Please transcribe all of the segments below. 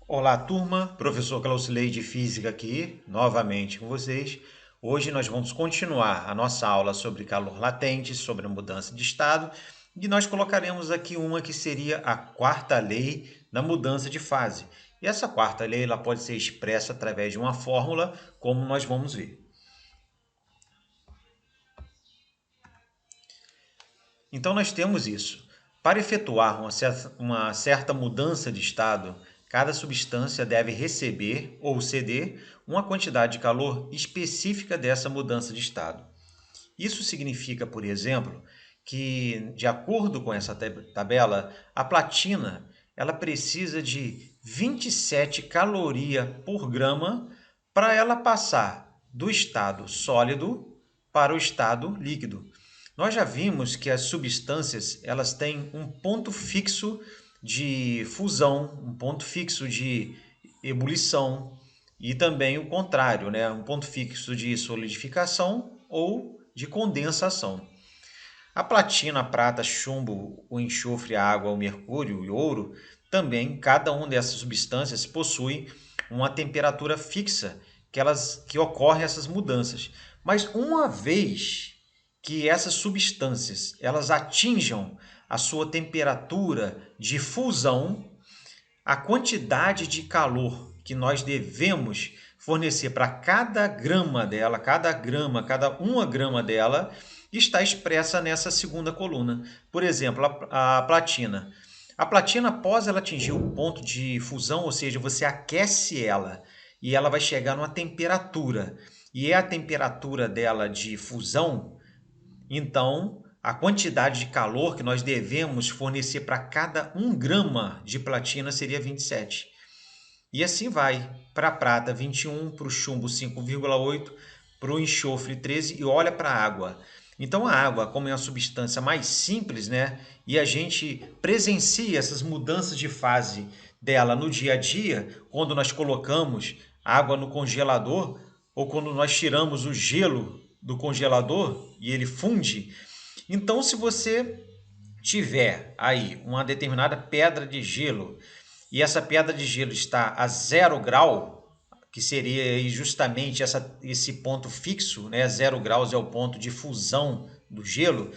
Olá, turma. Professor Clausilei de Física aqui, novamente com vocês. Hoje nós vamos continuar a nossa aula sobre calor latente, sobre a mudança de estado, e nós colocaremos aqui uma que seria a quarta lei da mudança de fase. E essa quarta lei ela pode ser expressa através de uma fórmula, como nós vamos ver. Então nós temos isso. Para efetuar uma certa mudança de estado, cada substância deve receber ou ceder uma quantidade de calor específica dessa mudança de estado. Isso significa, por exemplo, que, de acordo com essa tabela, a platina ela precisa de 27 calorias por grama para ela passar do estado sólido para o estado líquido. Nós já vimos que as substâncias elas têm um ponto fixo de fusão, um ponto fixo de ebulição e também o contrário, né? Um ponto fixo de solidificação ou de condensação. A platina, a prata, chumbo, o enxofre, a água, o mercúrio e o ouro, também cada uma dessas substâncias possui uma temperatura fixa que ocorre essas mudanças. Mas uma vez que essas substâncias elas atinjam a sua temperatura de fusão, a quantidade de calor que nós devemos fornecer para cada grama dela, cada uma grama dela, está expressa nessa segunda coluna. Por exemplo, a platina. A platina, após ela atingir o ponto de fusão, ou seja, você aquece ela e ela vai chegar numa temperatura, e é a temperatura dela de fusão, então a quantidade de calor que nós devemos fornecer para cada 1 grama de platina seria 27. E assim vai. Para a prata, 21, para o chumbo, 5,8, para o enxofre, 13 e olha para a água. Então a água, como é uma substância mais simples, né? E a gente presencia essas mudanças de fase dela no dia a dia, quando nós colocamos água no congelador ou quando nós tiramos o gelo do congelador e ele funde. Então, se você tiver aí uma determinada pedra de gelo e essa pedra de gelo está a 0 grau, que seria justamente esse ponto fixo, né? 0 graus é o ponto de fusão do gelo,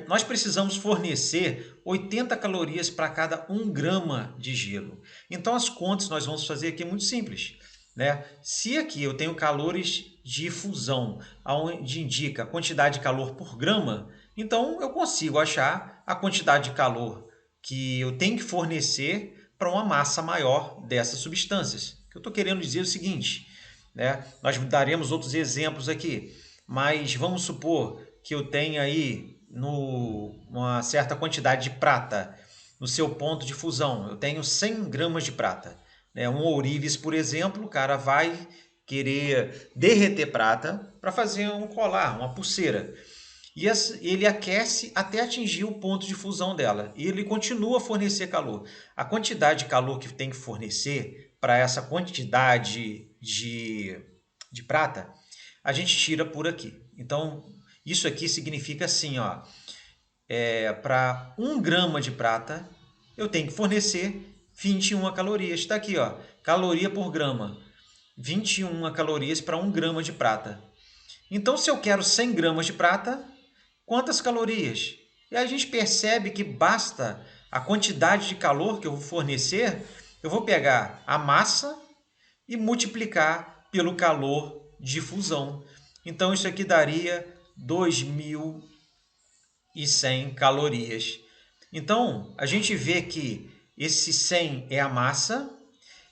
nós precisamos fornecer 80 calorias para cada 1 grama de gelo. Então as contas nós vamos fazer aqui muito simples, né? Se aqui eu tenho calores de fusão, onde indica a quantidade de calor por grama, então eu consigo achar a quantidade de calor que eu tenho que fornecer para uma massa maior dessas substâncias. O que eu estou querendo dizer é o seguinte, né? Nós daremos outros exemplos aqui, mas vamos supor que eu tenha aí uma certa quantidade de prata no seu ponto de fusão. Eu tenho 100 gramas de prata. Né? Um ourives, por exemplo, o cara vai querer derreter prata para fazer um colar, uma pulseira. E ele aquece até atingir o ponto de fusão dela. E ele continua a fornecer calor. A quantidade de calor que tem que fornecer para essa quantidade de prata, a gente tira por aqui. Então, isso aqui significa assim, ó, para 1 grama de prata, eu tenho que fornecer 21 calorias. Está aqui, ó, caloria por grama. 21 calorias para 1 grama de prata. Então, se eu quero 100 gramas de prata, quantas calorias? E a gente percebe que basta a quantidade de calor que eu vou fornecer, eu vou pegar a massa e multiplicar pelo calor de fusão. Então, isso aqui daria 2.100 calorias. Então, a gente vê que esse 100 é a massa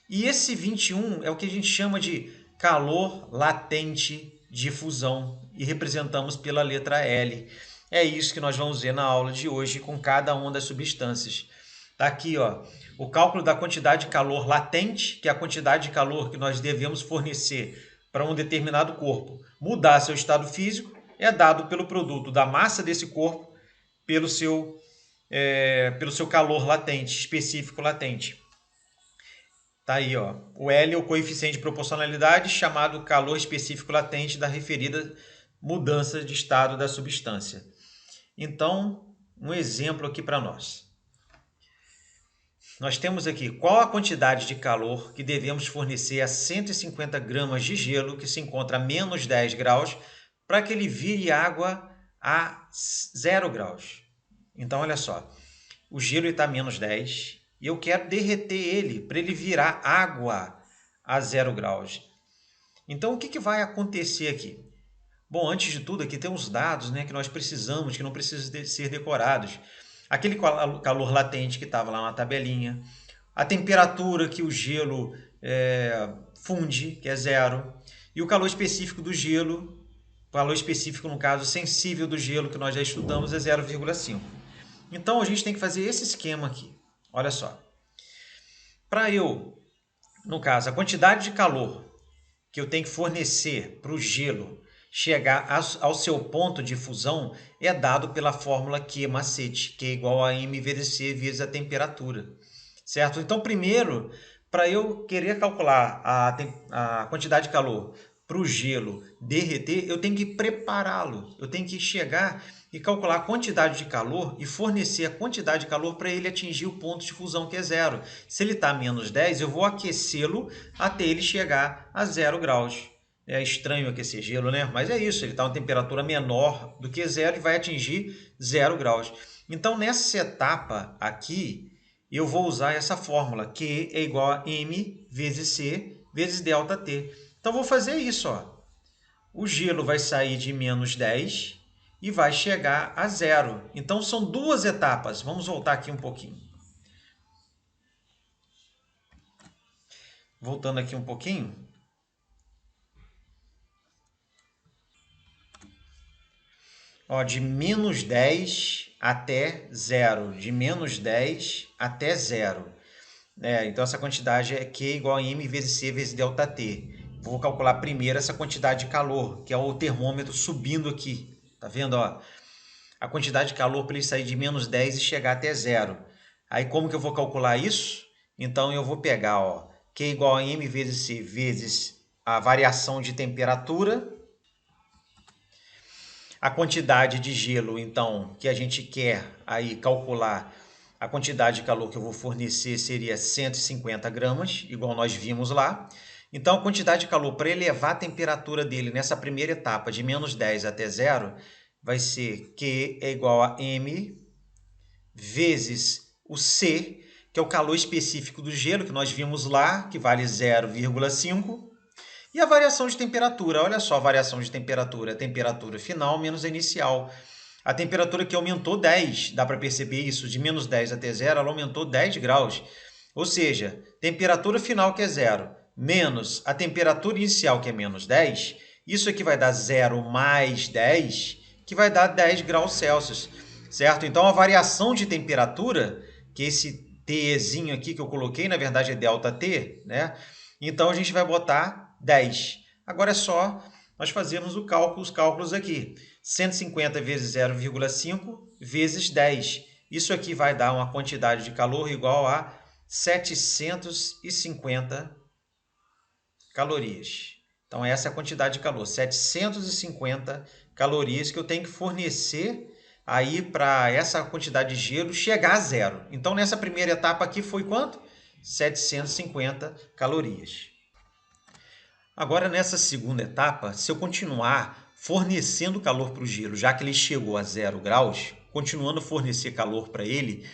e esse 21 é o que a gente chama de calor latente de fusão e representamos pela letra L. É isso que nós vamos ver na aula de hoje com cada uma das substâncias. Está aqui, ó, o cálculo da quantidade de calor latente, que é a quantidade de calor que nós devemos fornecer para um determinado corpo mudar seu estado físico, é dado pelo produto da massa desse corpo pelo seu calor latente, específico latente. Tá aí, ó. O L é o coeficiente de proporcionalidade chamado calor específico latente da referida mudança de estado da substância. Então, um exemplo aqui para nós. nós temos aqui qual a quantidade de calor que devemos fornecer a 150 gramas de gelo que se encontra a menos 10 graus para que ele vire água a 0 graus. Então, olha só, o gelo está a menos 10 e eu quero derreter ele para ele virar água a 0 graus. Então, o que vai acontecer aqui? Bom, antes de tudo, aqui tem os dados, né, que nós precisamos, que não precisam ser decorados. Aquele calor latente que estava lá na tabelinha, a temperatura que o gelo funde, que é 0, e o calor específico do gelo, o calor específico, no caso, sensível do gelo, que nós já estudamos, é 0,5. Então, a gente tem que fazer esse esquema aqui. Olha só. Para eu, no caso, a quantidade de calor que eu tenho que fornecer para o gelo chegar ao seu ponto de fusão é dado pela fórmula Q macete, que é igual a M vezes C vezes a temperatura, certo? Então, primeiro, para eu querer calcular a quantidade de calor para o gelo derreter, eu tenho que prepará-lo, eu tenho que chegar e calcular a quantidade de calor e fornecer a quantidade de calor para ele atingir o ponto de fusão, que é 0. Se ele está a menos 10, eu vou aquecê-lo até ele chegar a 0 graus. É estranho aquecer gelo, né? Mas é isso, ele está a uma temperatura menor do que 0 e vai atingir 0 graus. Então, nessa etapa aqui, eu vou usar essa fórmula, Q é igual a M vezes C vezes delta T. Então, vou fazer isso, ó. O gelo vai sair de menos 10 e vai chegar a 0. Então, são duas etapas. Vamos voltar aqui um pouquinho. Voltando aqui um pouquinho. Ó, de menos 10 até 0. De menos 10 até 0. Então, essa quantidade é Q igual a M vezes C vezes delta T. Vou calcular primeiro essa quantidade de calor, que é o termômetro subindo aqui. Tá vendo? Ó? A quantidade de calor para ele sair de menos 10 e chegar até 0. Aí, como que eu vou calcular isso? Então, eu vou pegar, ó, Q igual a M vezes C vezes a variação de temperatura. A quantidade de gelo, então, que a gente quer aí calcular, a quantidade de calor que eu vou fornecer seria 150 gramas, igual nós vimos lá. Então, a quantidade de calor para elevar a temperatura dele nessa primeira etapa, de menos 10 até 0, vai ser Q é igual a M vezes o C, que é o calor específico do gelo, que nós vimos lá, que vale 0,5. E a variação de temperatura, olha só a variação de temperatura, a temperatura final menos a inicial. A temperatura que aumentou 10, dá para perceber isso, de menos 10 até 0, ela aumentou 10 graus. Ou seja, temperatura final que é 0, menos a temperatura inicial que é menos 10, isso aqui vai dar 0 mais 10, que vai dar 10 graus Celsius, certo? Então, a variação de temperatura, que esse Tzinho aqui que eu coloquei, na verdade é delta T, né? Então, a gente vai botar 10. Agora é só nós fazermos os cálculos aqui. 150 vezes 0,5 vezes 10. Isso aqui vai dar uma quantidade de calor igual a 750 calorias. Então, essa é a quantidade de calor, 750 calorias que eu tenho que fornecer aí para essa quantidade de gelo chegar a 0. Então, nessa primeira etapa aqui foi quanto? 750 calorias. Agora, nessa segunda etapa, se eu continuar fornecendo calor para o gelo, já que ele chegou a 0 graus, continuando a fornecer calor para ele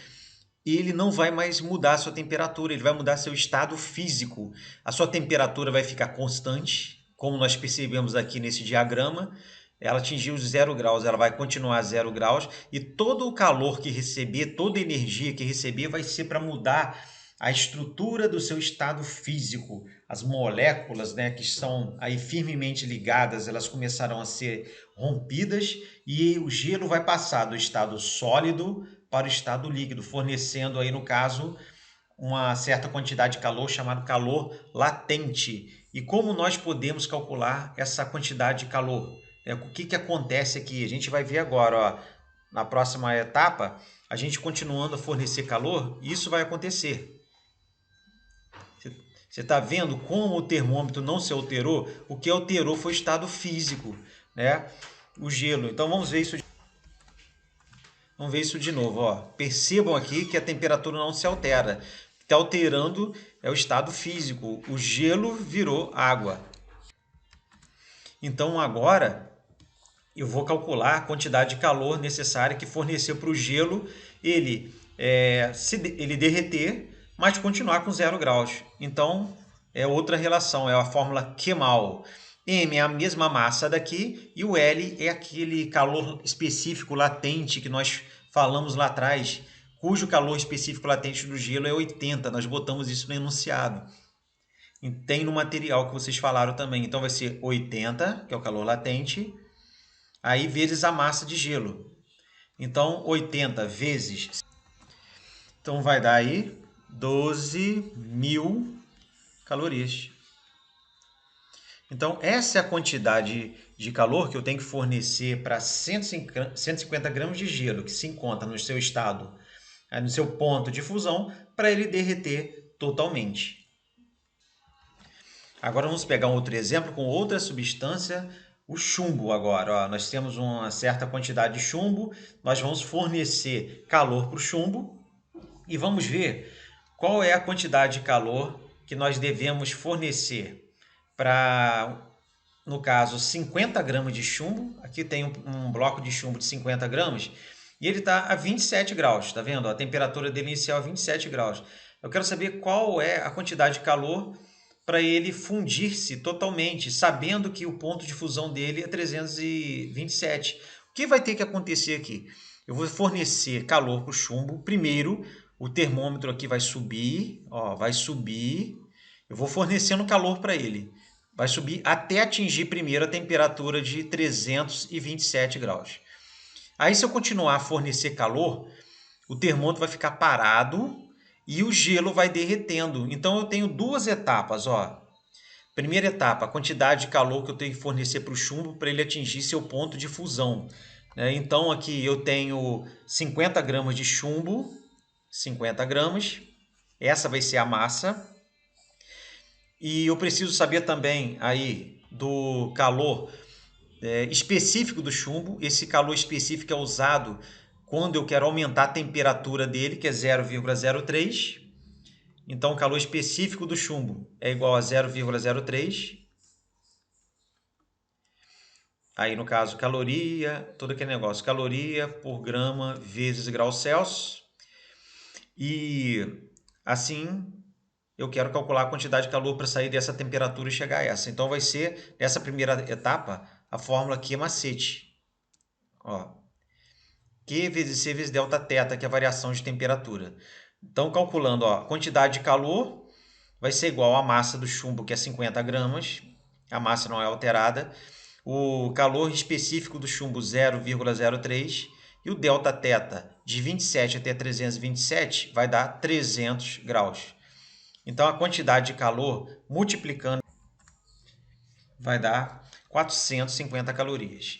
não vai mais mudar a sua temperatura, ele vai mudar seu estado físico. A sua temperatura vai ficar constante, como nós percebemos aqui nesse diagrama. Ela atingiu 0 graus, ela vai continuar a 0 graus e todo o calor que receber, toda a energia que receber vai ser para mudar a estrutura do seu estado físico. As moléculas, né, que estão aí firmemente ligadas, elas começarão a ser rompidas e o gelo vai passar do estado sólido para o estado líquido, fornecendo aí, no caso, uma certa quantidade de calor chamado calor latente. E como nós podemos calcular essa quantidade de calor? O que acontece aqui? A gente vai ver agora, ó, na próxima etapa, a gente continuando a fornecer calor, isso vai acontecer. Você está vendo como o termômetro não se alterou? O que alterou foi o estado físico, né? O gelo. Então vamos ver isso. Vamos ver isso de novo. Ó. Percebam aqui que a temperatura não se altera. está alterando é o estado físico. O gelo virou água. Então agora eu vou calcular a quantidade de calor necessária que forneceu para o gelo ele derreter, mas continuar com 0 graus. Então é outra relação, é a fórmula Kemal. M é a mesma massa daqui e o L é aquele calor específico latente que nós falamos lá atrás, cujo calor específico latente do gelo é 80. Nós botamos isso no enunciado. E tem no material que vocês falaram também. Então vai ser 80, que é o calor latente, aí vezes a massa de gelo. Então 80 vezes... Então vai dar aí 12.000 calorias. Então essa é a quantidade de calor que eu tenho que fornecer para 150 gramas de gelo que se encontra no seu estado, no seu ponto de fusão, para ele derreter totalmente. Agora vamos pegar um outro exemplo com outra substância, o chumbo agora. Ó, nós temos uma certa quantidade de chumbo, nós vamos fornecer calor para o chumbo e vamos ver qual é a quantidade de calor que nós devemos fornecer para, no caso, 50 gramas de chumbo. Aqui tem um bloco de chumbo de 50 gramas e ele está a 27 graus, está vendo? A temperatura dele inicial é 27 graus. Eu quero saber qual é a quantidade de calor para ele fundir-se totalmente, sabendo que o ponto de fusão dele é 327. O que vai ter que acontecer aqui? Eu vou fornecer calor para o chumbo. Primeiro, o termômetro aqui vai subir, ó, vai subir. Eu vou fornecendo calor para ele. Vai subir até atingir primeiro a temperatura de 327 graus. Aí, se eu continuar a fornecer calor, o termômetro vai ficar parado e o gelo vai derretendo. Então eu tenho duas etapas, ó. Primeira etapa, a quantidade de calor que eu tenho que fornecer para o chumbo para ele atingir seu ponto de fusão. Então aqui eu tenho 50 gramas de chumbo, 50 gramas, essa vai ser a massa. E eu preciso saber também aí do calor específico do chumbo. Esse calor específico é usado quando eu quero aumentar a temperatura dele, que é 0,03. Então, o calor específico do chumbo é igual a 0,03. Aí, no caso, caloria, todo aquele negócio, caloria por grama vezes graus Celsius. E assim, eu quero calcular a quantidade de calor para sair dessa temperatura e chegar a essa. Então, vai ser, nessa primeira etapa, a fórmula Q macete. Ó, Q vezes C vezes delta θ, que é a variação de temperatura. Então, calculando a quantidade de calor, vai ser igual à massa do chumbo, que é 50 gramas. A massa não é alterada. O calor específico do chumbo, 0,03. E o delta θ, de 27 até 327, vai dar 300 graus. Então, a quantidade de calor, multiplicando, vai dar 450 calorias.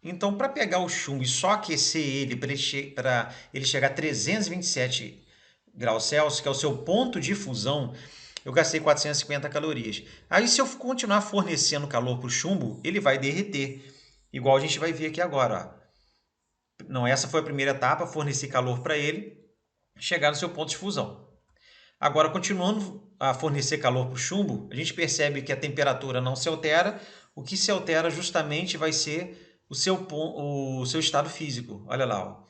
Então, para pegar o chumbo e só aquecer ele para ele chegar a 327 graus Celsius, que é o seu ponto de fusão, eu gastei 450 calorias. Aí, se eu continuar fornecendo calor para o chumbo, ele vai derreter, igual a gente vai ver aqui agora. Ó. Não, essa foi a primeira etapa, fornecer calor para ele, chegar no seu ponto de fusão. Agora, continuando a fornecer calor para o chumbo, a gente percebe que a temperatura não se altera. O que se altera justamente vai ser o seu estado físico. Olha lá, ó. O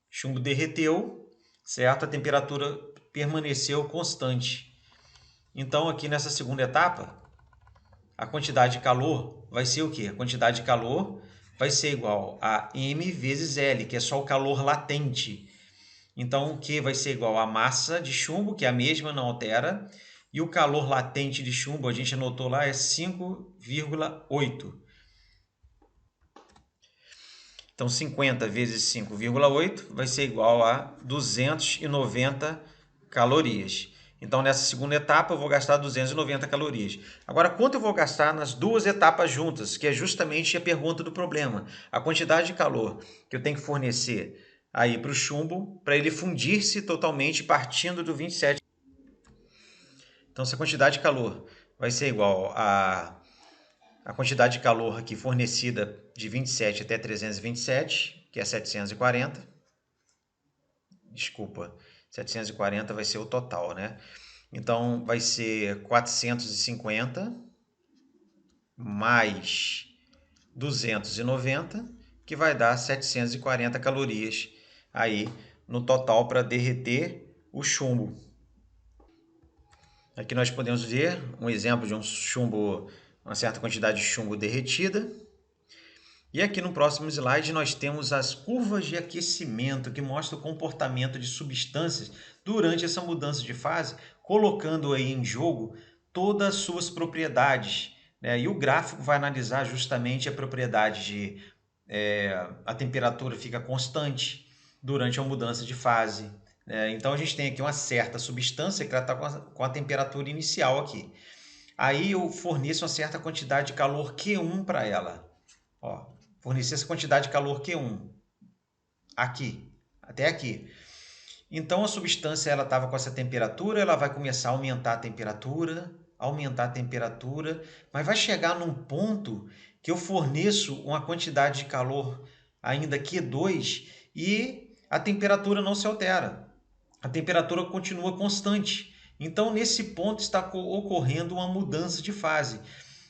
chumbo derreteu, certo? A temperatura permaneceu constante. Então, aqui nessa segunda etapa, a quantidade de calor vai ser o quê? A quantidade de calor vai ser igual a M vezes L, que é só o calor latente. Então, o Q vai ser igual à massa de chumbo, que é a mesma, não altera. E o calor latente de chumbo, a gente anotou lá, é 5,8. Então, 50 vezes 5,8 vai ser igual a 290 calorias. Então, nessa segunda etapa, eu vou gastar 290 calorias. Agora, quanto eu vou gastar nas duas etapas juntas, que é justamente a pergunta do problema. A quantidade de calor que eu tenho que fornecer aí para o chumbo, para ele fundir-se totalmente partindo do 27. Então, essa quantidade de calor vai ser igual a quantidade de calor aqui fornecida de 27 até 327, que é 740. Desculpa, 740 vai ser o total, né? Então, vai ser 450 mais 290, que vai dar 740 calorias aí no total para derreter o chumbo. Aqui nós podemos ver um exemplo de um chumbo, uma certa quantidade de chumbo derretida. E aqui no próximo slide nós temos as curvas de aquecimento que mostram o comportamento de substâncias durante essa mudança de fase, colocando aí em jogo todas as suas propriedades, né? E o gráfico vai analisar justamente a propriedade de a temperatura fica constante durante a mudança de fase. Então a gente tem aqui uma certa substância que está com a temperatura inicial aqui. Aí eu forneço uma certa quantidade de calor Q1 para ela. Ó, fornecer essa quantidade de calor Q1 aqui, até aqui. Então a substância ela estava com essa temperatura, ela vai começar a aumentar a temperatura, mas vai chegar num ponto que eu forneço uma quantidade de calor ainda Q2 e a temperatura não se altera. A temperatura continua constante. Então nesse ponto está ocorrendo uma mudança de fase.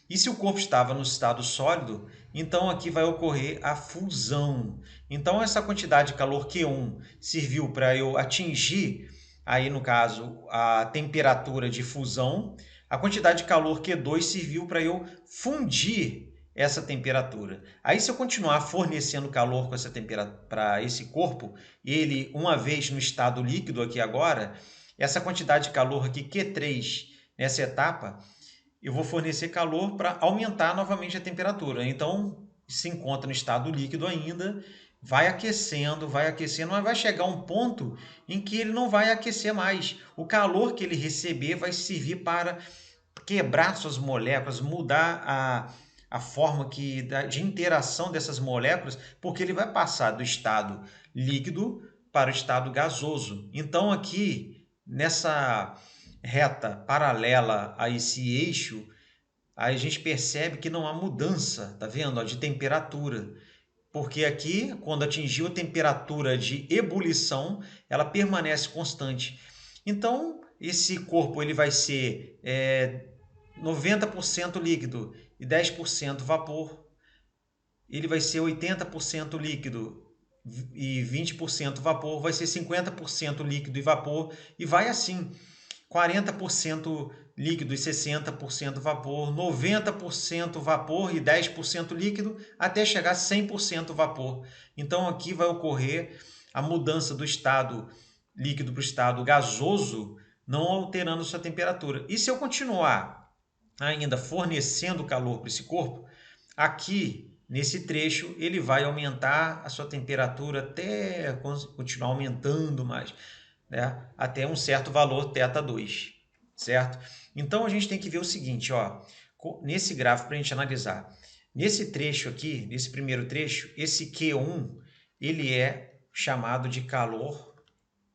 E se o corpo estava no estado sólido, então aqui vai ocorrer a fusão. Então essa quantidade de calor Q1 serviu para eu atingir, aí no caso, a temperatura de fusão. A quantidade de calor Q2 serviu para eu fundir essa temperatura. Aí se eu continuar fornecendo calor com essa temperatura para esse corpo, ele uma vez no estado líquido aqui agora, essa quantidade de calor aqui Q3 nessa etapa, eu vou fornecer calor para aumentar novamente a temperatura. Então, se encontra no estado líquido ainda, vai aquecendo, mas vai chegar um ponto em que ele não vai aquecer mais. O calor que ele receber vai servir para quebrar suas moléculas, mudar a forma de interação dessas moléculas, porque ele vai passar do estado líquido para o estado gasoso. Então, aqui, nessa reta paralela a esse eixo, aí a gente percebe que não há mudança, tá vendo? De temperatura. Porque aqui, quando atingiu a temperatura de ebulição, ela permanece constante. Então, esse corpo ele vai ser 90% líquido e 10% vapor. Ele vai ser 80% líquido e 20% vapor, vai ser 50% líquido e vapor, e vai assim, 40% líquido e 60% vapor, 90% vapor e 10% líquido, até chegar a 100% vapor. Então aqui vai ocorrer a mudança do estado líquido para o estado gasoso, não alterando sua temperatura. E se eu continuar ainda fornecendo calor para esse corpo, aqui nesse trecho ele vai aumentar a sua temperatura até continuar aumentando mais, né? Até um certo valor θ2, certo? Então a gente tem que ver o seguinte, ó, nesse gráfico para a gente analisar. Nesse trecho aqui, nesse primeiro trecho, esse Q1 ele é chamado de calor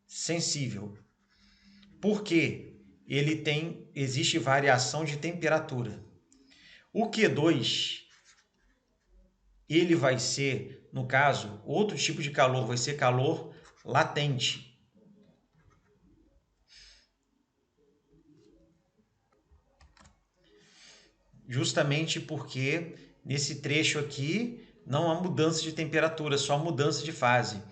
sensível. Por quê? Existe variação de temperatura. O Q2 ele vai ser, no caso, outro tipo de calor, vai ser calor latente. Justamente porque nesse trecho aqui não há mudança de temperatura, só mudança de fase.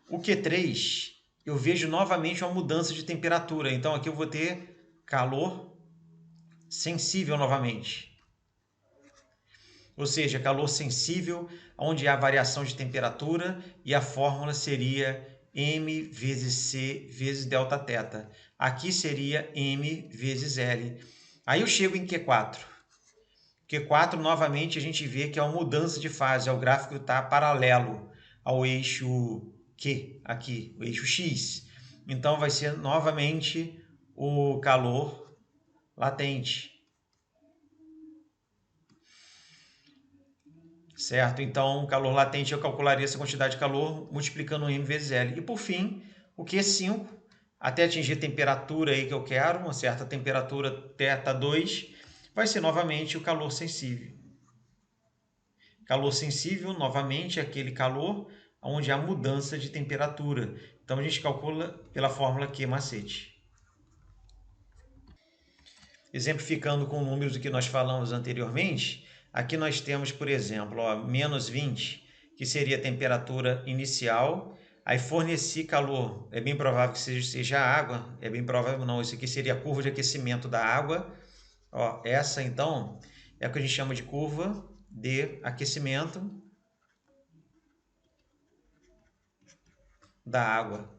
O Q3, eu vejo novamente uma mudança de temperatura, então aqui eu vou ter calor sensível novamente. Ou seja, calor sensível, onde há variação de temperatura e a fórmula seria M vezes C vezes Δθ. Aqui seria M vezes L. Aí eu chego em Q4. Q4, novamente, a gente vê que é uma mudança de fase. O gráfico está paralelo ao eixo Q, aqui, o eixo X. Então, vai ser novamente o calor latente. Certo? Então, o calor latente, eu calcularia essa quantidade de calor multiplicando M vezes L. E, por fim, o Q5, até atingir a temperatura aí que eu quero, uma certa temperatura θ2, vai ser novamente o calor sensível. Calor sensível, novamente, é aquele calor onde há mudança de temperatura. Então a gente calcula pela fórmula Q macete. Exemplificando com números do que nós falamos anteriormente, aqui nós temos, por exemplo, menos 20, que seria a temperatura inicial. Aí forneci calor, é bem provável que seja água, é bem provável não, isso aqui seria a curva de aquecimento da água. Essa então é o que a gente chama de curva de aquecimento da água,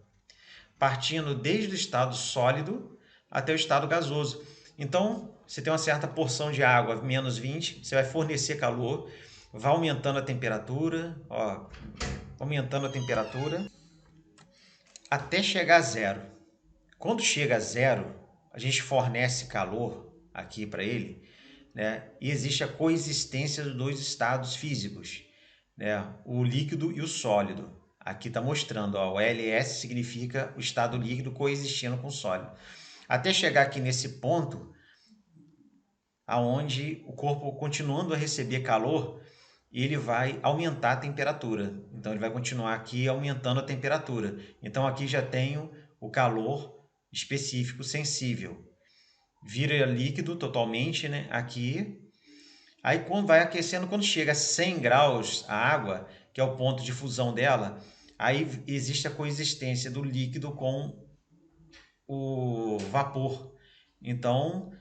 partindo desde o estado sólido até o estado gasoso. Então, você tem uma certa porção de água, menos 20, você vai fornecer calor, vai aumentando a temperatura, aumentando a temperatura, até chegar a zero. Quando chega a zero, a gente fornece calor aqui para ele, né? E existe a coexistência dos dois estados físicos, né? O líquido e o sólido. Aqui está mostrando, o LS significa o estado líquido coexistindo com o sólido. Até chegar aqui nesse ponto, aonde o corpo, continuando a receber calor, ele vai aumentar a temperatura. Então ele vai continuar aqui aumentando a temperatura. Então aqui já tenho o calor específico sensível. Vira líquido totalmente, né? Aqui. Aí quando vai aquecendo, quando chega a 100 graus a água, que é o ponto de fusão dela, aí existe a coexistência do líquido com o vapor. Então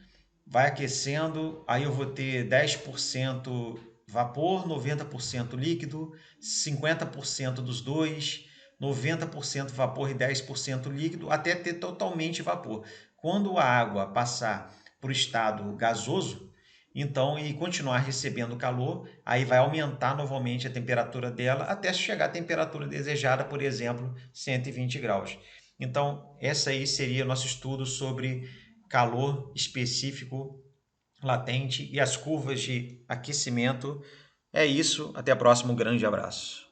vai aquecendo, aí eu vou ter 10% vapor, 90% líquido, 50% dos dois, 90% vapor e 10% líquido, até ter totalmente vapor. Quando a água passar para o estado gasoso, então, e continuar recebendo calor, aí vai aumentar novamente a temperatura dela até chegar à temperatura desejada, por exemplo, 120 graus. Então, essa aí seria o nosso estudo sobre calor específico latente e as curvas de aquecimento. É isso, até a próxima, um grande abraço.